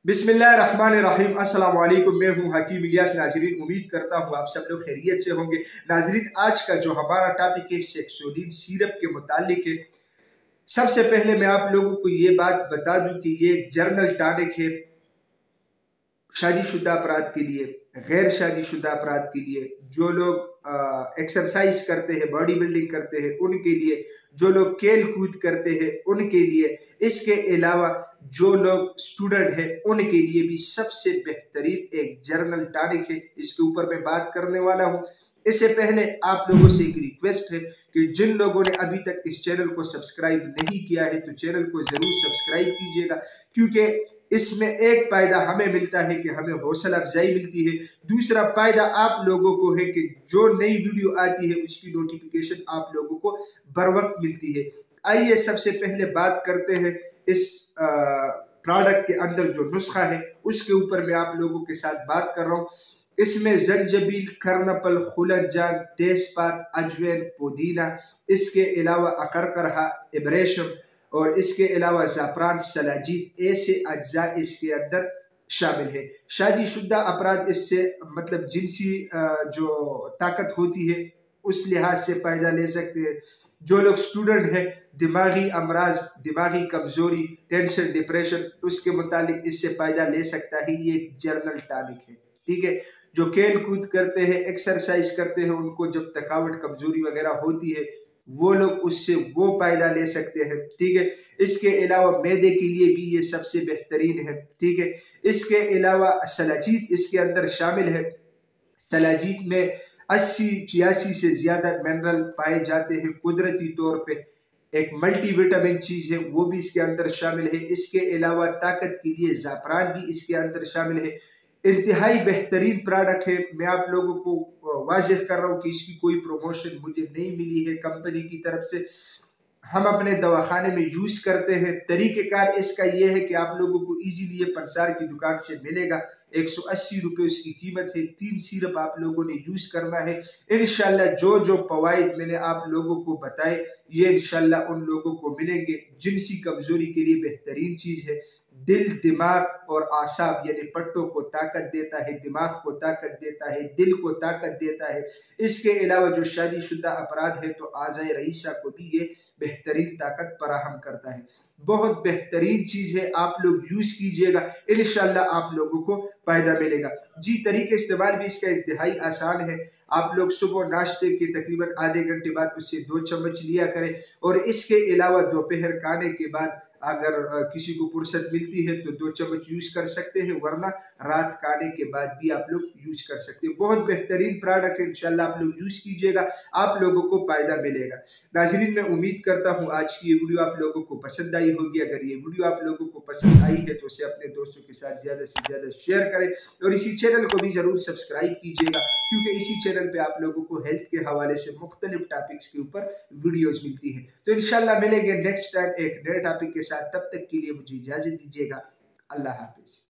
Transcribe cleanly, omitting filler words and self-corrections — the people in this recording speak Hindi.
बिस्मिल्लाहिर्रहमानिर्रहीम। अस्सलाम वालेकुम। मैं हूं हकीम इलियास। नाजरीन, उम्मीद करता हूं आप सब लोग खैरियत से होंगे। नाजरीन, आज का जो हमारा टॉपिक है सेक्सोडीन सिरप के मुतालिक है। सबसे पहले मैं आप लोगों को ये बात बता दूं कि ये एक जर्नल टॉनिक है शादीशुदा अफराद के लिए, गैर शादीशुदा अफराद के लिए, जो लोग एक्सरसाइज करते हैं, बॉडी बिल्डिंग करते हैं उनके लिए, जो लोग खेल कूद करते हैं उनके लिए, इसके अलावा जो लोग स्टूडेंट हैं उनके लिए भी सबसे बेहतरीन एक जर्नल टॉनिक है। इसके ऊपर मैं बात करने वाला हूँ। इससे पहले आप लोगों से एक रिक्वेस्ट है कि जिन लोगों ने अभी तक इस चैनल को सब्सक्राइब नहीं किया है तो चैनल को जरूर सब्सक्राइब कीजिएगा, क्योंकि इसमें एक फायदा हमें मिलता है कि हमें हौसला अफजाई मिलती है। दूसरा फायदा आप लोगों को है कि जो नई वीडियो आती है उसकी नोटिफिकेशन आप लोगों को बर वक्त मिलती है। आइए सबसे पहले बात करते हैं इस प्रोडक्ट के अंदर जो नुस्खा है उसके ऊपर मैं आप लोगों के साथ बात कर रहा हूँ। इसमें जंजबील, कर्नपल, खुलतजान, तेजपात, अजवैन, पुदीना, इसके अलावा अकरकरहा, इब्रेशम और इसके अलावा ज़ाफ़रान, सलाजीत, ऐसे अज्जा इसके अंदर शामिल है। शादीशुदा अफराद इससे मतलब जिनसी जो ताकत होती है उस लिहाज से फ़ायदा ले सकते हैं। जो लोग स्टूडेंट हैं, दिमागी अमराज, दिमागी कमजोरी, टेंशन, डिप्रेशन, उसके मुतालिक इससे फ़ायदा ले सकता है। ये एक जर्नल टॉनिक है, ठीक है। जो खेल कूद करते हैं, एक्सरसाइज करते हैं, उनको जब थकावट कमजोरी वगैरह होती है वो लोग उससे वो फायदा ले सकते हैं, ठीक है। इसके अलावा मैदे के लिए भी ये सबसे बेहतरीन है, ठीक है। इसके अलावा सलाजीत इसके अंदर शामिल है। सलाजीत में 80-86 से ज्यादा मिनरल पाए जाते हैं कुदरती तौर पे। एक मल्टी विटामिन चीज है वो भी इसके अंदर शामिल है। इसके अलावा ताकत के लिए ज़ाफ़रान भी इसके अंदर शामिल है। इंतहाई बेहतरीन प्रोडक्ट है। मैं आप लोगों को वाज़ेह कर रहा हूँ कि इसकी कोई प्रमोशन मुझे नहीं मिली है कंपनी की तरफ से। हम अपने दवाखाने में यूज करते हैं। तरीक़ेकार इसका यह है कि आप लोगों को इजीली ये पंसार की दुकान से मिलेगा। 180 रुपये उसकी कीमत है। 3 सिरप आप लोगों ने यूज करना है। इंशाल्लाह जो जो फवाइद मैंने आप लोगों को बताए ये इंशाल्लाह उन लोगों को मिलेंगे। जिनसी कमजोरी के लिए बेहतरीन चीज है। दिल, दिमाग और आसाब यानी पट्टों को ताकत देता है, दिमाग को ताकत देता है, दिल को ताकत देता है। इसके अलावा जो शादीशुदा अपराध है तो आज़ाए रईसा को भी ये बेहतरीन ताकत फराहम करता है। बहुत बेहतरीन चीज है, आप लोग यूज कीजिएगा, इंशाल्लाह आप लोगों को फायदा मिलेगा। जी, तरीके इस्तेमाल भी इसका इंतहाई आसान है। आप लोग सुबह नाश्ते के तकरीबन आधे घंटे बाद उससे 2 चम्मच लिया करें और इसके अलावा दोपहर खाने के बाद अगर किसी को फुर्सत मिलती है तो 2 चम्मच यूज कर सकते हैं, वरना रात खाने के बाद भी आप लोग यूज कर सकते हैं। बहुत बेहतरीन प्रोडक्ट है, इंशाल्लाह आप लोग यूज कीजिएगा, आप लोगों को फायदा मिलेगा। नाज़रीन, मैं उम्मीद करता हूँ आज की ये वीडियो आप लोगों को पसंद आई होगी। अगर ये वीडियो आप लोगों को पसंद आई है तो उसे अपने दोस्तों के साथ ज़्यादा से ज़्यादा शेयर करें और इसी चैनल को भी ज़रूर सब्सक्राइब कीजिएगा, क्योंकि इसी चैनल पे आप लोगों को हेल्थ के हवाले से मुख्तलिफ टॉपिक्स के ऊपर वीडियोज़ मिलती है। तो इंशाल्लाह मिलेंगे नेक्स्ट टाइम एक नए टॉपिक के साथ। तब तक के लिए मुझे इजाज़त दीजिएगा। अल्लाह हाफिज़।